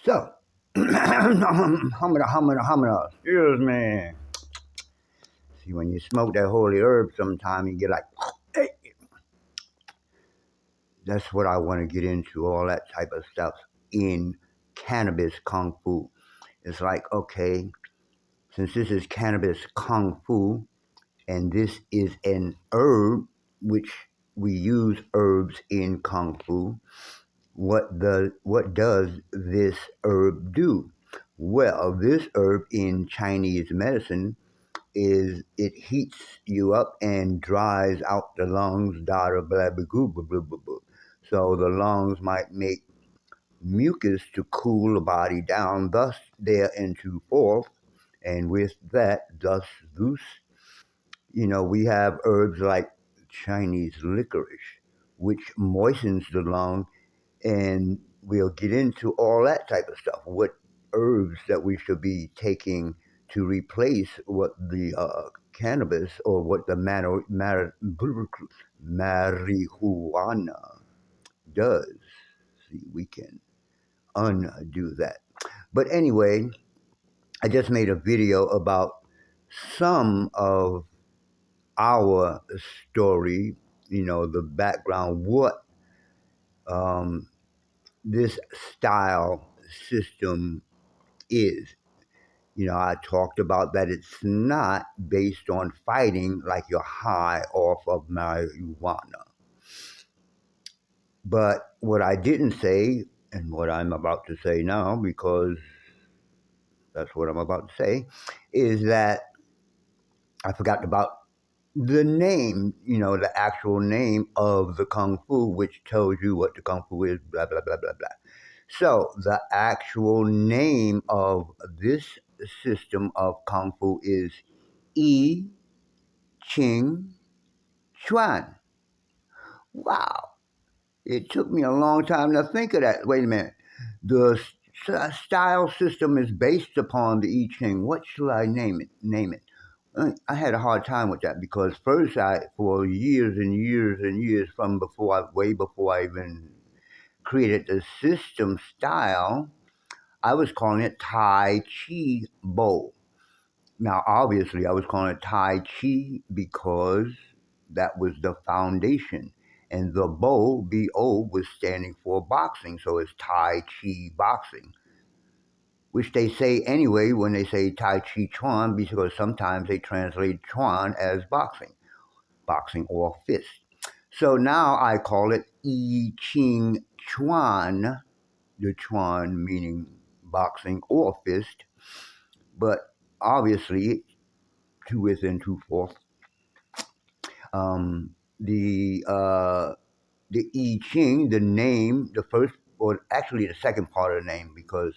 So, humana, excuse me. See, when you smoke that holy herb, sometimes you get like, hey. That's what I want to get into, all that type of stuff in Cannabis Kung-Fu. It's like, okay, since this is Cannabis Kung-Fu, and this is an herb, which we use herbs in Kung Fu, what does this herb do? Well, this herb in Chinese medicine is it heats you up and dries out the lungs, da da blah blah blah blah blah blah. So the lungs might make mucus to cool the body down, thus there into forth, and with that, thus loose. We have herbs like Chinese licorice, which moistens the lung, and we'll get into all that type of stuff. What herbs that we should be taking to replace what the cannabis or what the marijuana does. See, we can undo that. But anyway, I just made a video about some of our story, the background, what um, this style system is. I talked about that it's not based on fighting like you're high off of marijuana. But what I didn't say, and what I'm about to say now, because that's what I'm about to say, is that I forgot about the name, the actual name of the Kung Fu, which tells you what the Kung Fu is, blah, blah, blah, blah, blah. So the actual name of this system of Kung Fu is I Ching Chuan. Wow. It took me a long time to think of that. Wait a minute. The style system is based upon the I Ching. What shall I name it? I had a hard time with that because first for years and years and years way before I even created the system style, I was calling it Tai Chi Bo. Now, obviously, I was calling it Tai Chi because that was the foundation. And the BO, was standing for boxing. So it's Tai Chi Boxing, which they say anyway when they say Tai Chi Chuan, because sometimes they translate Chuan as boxing or fist. So now I call it I Ching Chuan, the Chuan meaning boxing or fist, but obviously two within two forth. Um, the I Ching, the name, the first, or actually the second part of the name, because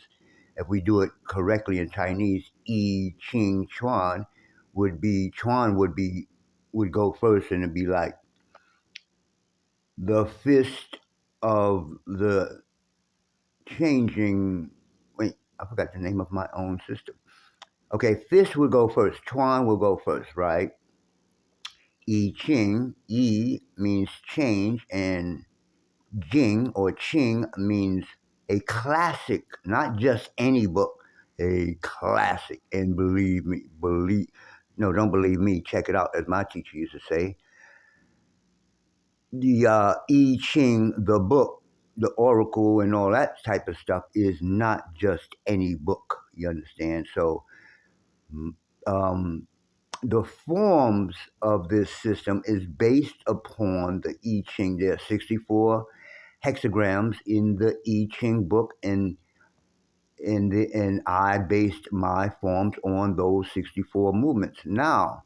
if we do it correctly in Chinese, I Ching Chuan would go first, and it'd be like the fist of the changing. Wait, I forgot the name of my own system. Okay, fist will go first. Chuan will go first, right? I Ching, I means change, and Jing or Ching means a classic, not just any book, a classic. And don't believe me, check it out, as my teacher used to say. The I Ching, the book, the oracle, and all that type of stuff is not just any book, you understand? So, um, the forms of this system is based upon the I Ching. There are 64 hexagrams in the I Ching book, and I based my forms on those 64 movements. Now,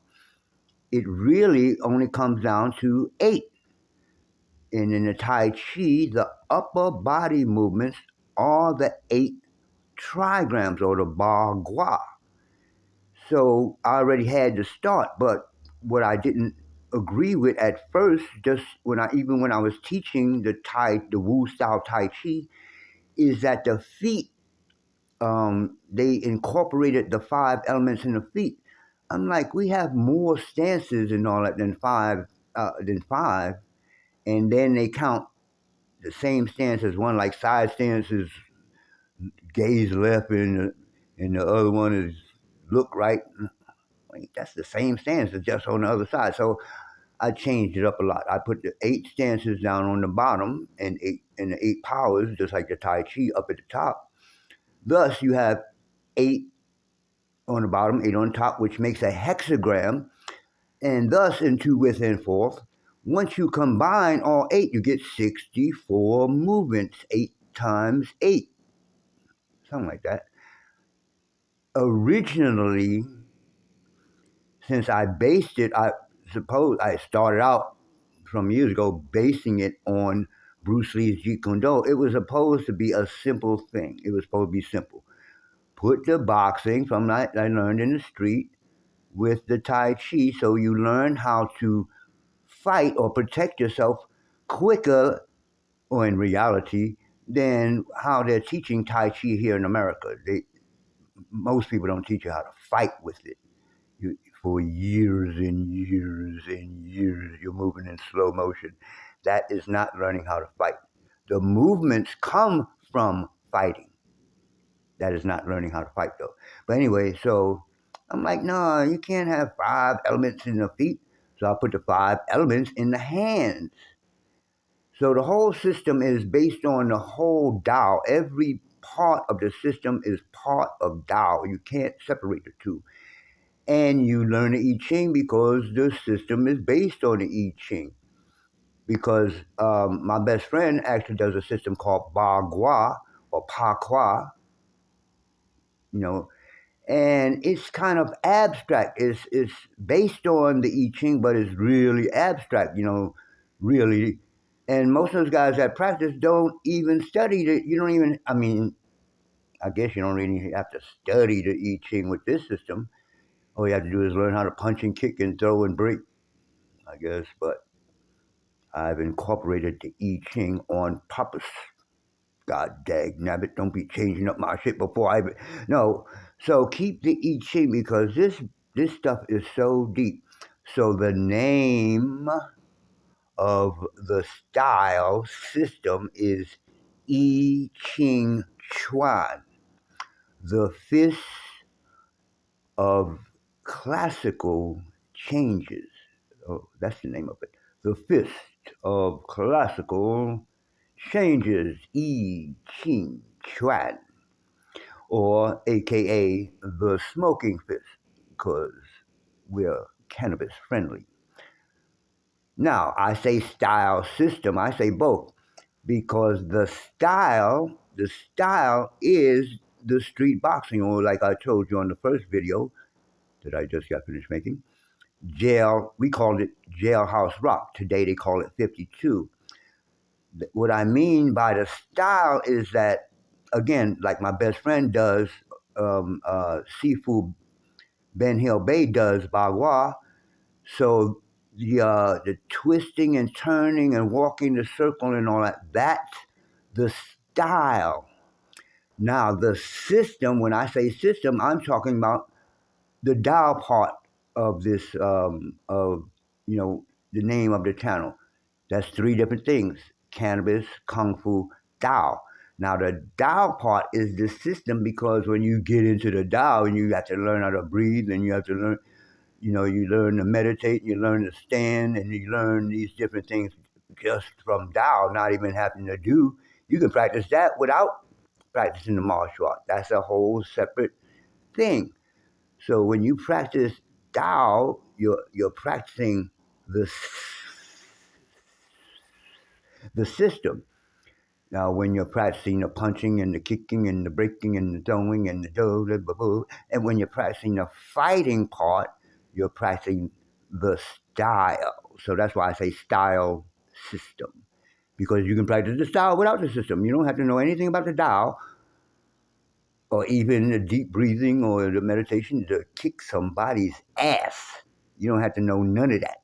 it really only comes down to 8. And in the Tai Chi, the upper body movements are the 8 trigrams or the Ba Gua. So I already had to start, but what I didn't agree with at first, just when I was teaching the Wu style Tai Chi, is that the feet, they incorporated the 5 elements in the feet. I'm like, we have more stances and all that than five, and then they count the same stance as one, like side stances gaze left and the other one is look right. Wait, that's the same stance, it's just on the other side. So I changed it up a lot. I put the 8 stances down on the bottom and the 8 powers, just like the Tai Chi, up at the top. Thus, you have 8 on the bottom, 8 on top, which makes a hexagram, and thus into with and forth. Once you combine all 8, you get 64 movements, 8 times 8, something like that. Originally, since I based it, I suppose I started out from years ago basing it on Bruce Lee's Jeet Kune Do. It was supposed to be a simple thing. It was supposed to be simple. Put the boxing from that I learned in the street with the Tai Chi, so you learn how to fight or protect yourself quicker, or in reality, than how they're teaching Tai Chi here in America. Most people don't teach you how to fight with it. For years and years and years, you're moving in slow motion. That is not learning how to fight. The movements come from fighting. That is not learning how to fight, though. But anyway, so I'm like, no, you can't have 5 elements in the feet. So I put the 5 elements in the hands. So the whole system is based on the whole Tao. Every part of the system is part of Tao. You can't separate the two. And you learn the I Ching because the system is based on the I Ching. Because my best friend actually does a system called Ba Gua or Pa Qua, you know, and it's kind of abstract. It's based on the I Ching, but it's really abstract, really. And most of those guys that practice don't even study the. You don't even. I mean, I guess you don't really have to study the I Ching with this system. All you have to do is learn how to punch and kick and throw and break, I guess. But I've incorporated the I Ching on purpose. God dag nabbit, don't be changing up my shit before I. No, so keep the I Ching because this stuff is so deep. So the name of the style system is I Ching Chuan, the fifth of classical changes. Oh, that's the name of it. The fist of classical changes, I Ching Chuan, or AKA the smoking fist, because we're cannabis friendly. Now, I say style system, I say both, because the style is the street boxing, or like I told you on the first video that I just got finished making, we called it Jailhouse Rock. Today they call it 52. What I mean by the style is that, again, like my best friend does, Sifu Ben Hill Bay does Bagua. So the twisting and turning and walking the circle and all that, that's the style. Now, the system, when I say system, I'm talking about the Tao part of this, the name of the channel. That's 3 different things: Kannabis Kung Fu Tao. Now, the Tao part is the system because when you get into the Tao and you have to learn how to breathe and you have to learn, you learn to meditate, you learn to stand, and you learn these different things just from Tao, not even having to do. You can practice that without practicing the martial art. That's a whole separate thing. So when you practice Tao, you're practicing the the system. Now, when you're practicing the punching and the kicking and the breaking and the throwing and the and when you're practicing the fighting part, you're practicing the style. So that's why I say style system, because you can practice the style without the system. You don't have to know anything about the Tao or even the deep breathing or the meditation to kick somebody's ass. You don't have to know none of that.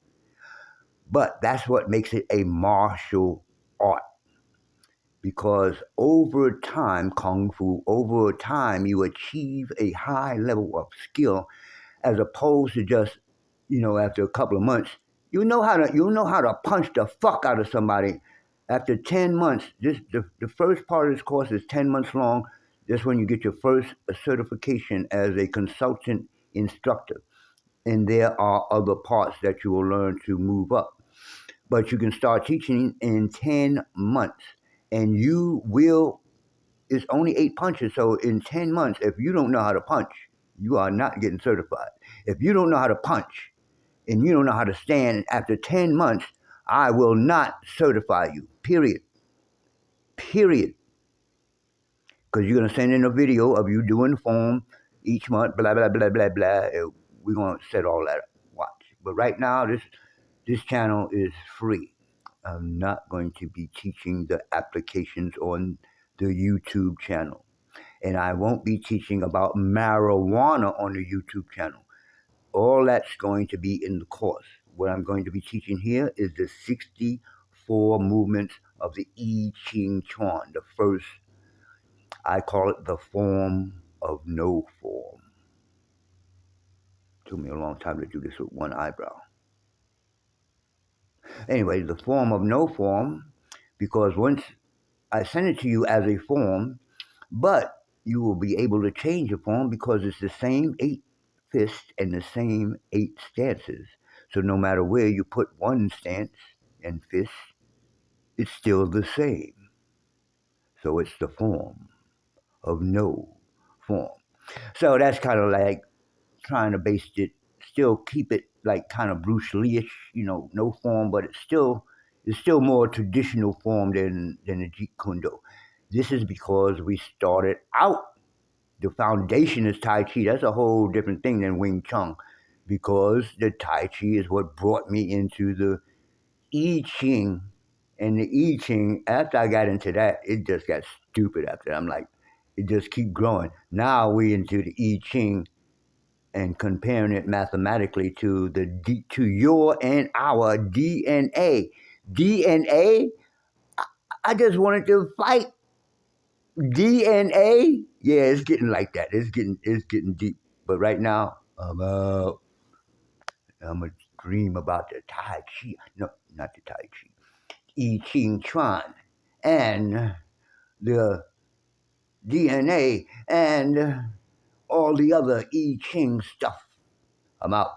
But that's what makes it a martial art. Because over time, Kung Fu, over time, you achieve a high level of skill as opposed to just, after a couple of months, you know how to punch the fuck out of somebody. After 10 months, the first part of this course is 10 months long. That's when you get your first certification as a consultant instructor. And there are other parts that you will learn to move up. But you can start teaching in 10 months. And you will, it's only 8 punches. So in 10 months, if you don't know how to punch, you are not getting certified. If you don't know how to punch and you don't know how to stand after 10 months, I will not certify you. Period. Period. Because you're going to send in a video of you doing form each month, blah, blah, blah, blah, blah. We're going to set all that up. Watch. But right now, this channel is free. I'm not going to be teaching the applications on the YouTube channel. And I won't be teaching about marijuana on the YouTube channel. All that's going to be in the course. What I'm going to be teaching here is the 64 movements of the I Ching Chuan, the first, I call it the form of no form. It took me a long time to do this with one eyebrow. Anyway, the form of no form, because once I send it to you as a form, but you will be able to change the form because it's the same 8 fists and the same 8 stances. So no matter where you put one stance and fist, it's still the same. So it's the form of no form. So that's kind of like trying to base it, still keep it like kind of Bruce Lee-ish, no form, but it's still more traditional form than the Jeet Kune Do. This is because we started out. The foundation is Tai Chi. That's a whole different thing than Wing Chun, because the Tai Chi is what brought me into the I Ching. And the I Ching, after I got into that, it just got stupid after that. I'm like, it just keep growing. Now we into the I Ching and comparing it mathematically to to your and our DNA. DNA, I just wanted to fight. DNA, yeah, it's getting like that. It's getting deep. But right now, I'm gonna dream about the Tai Chi. No, not the Tai Chi. I Ching Chuan and the DNA and all the other I Ching stuff. I'm out.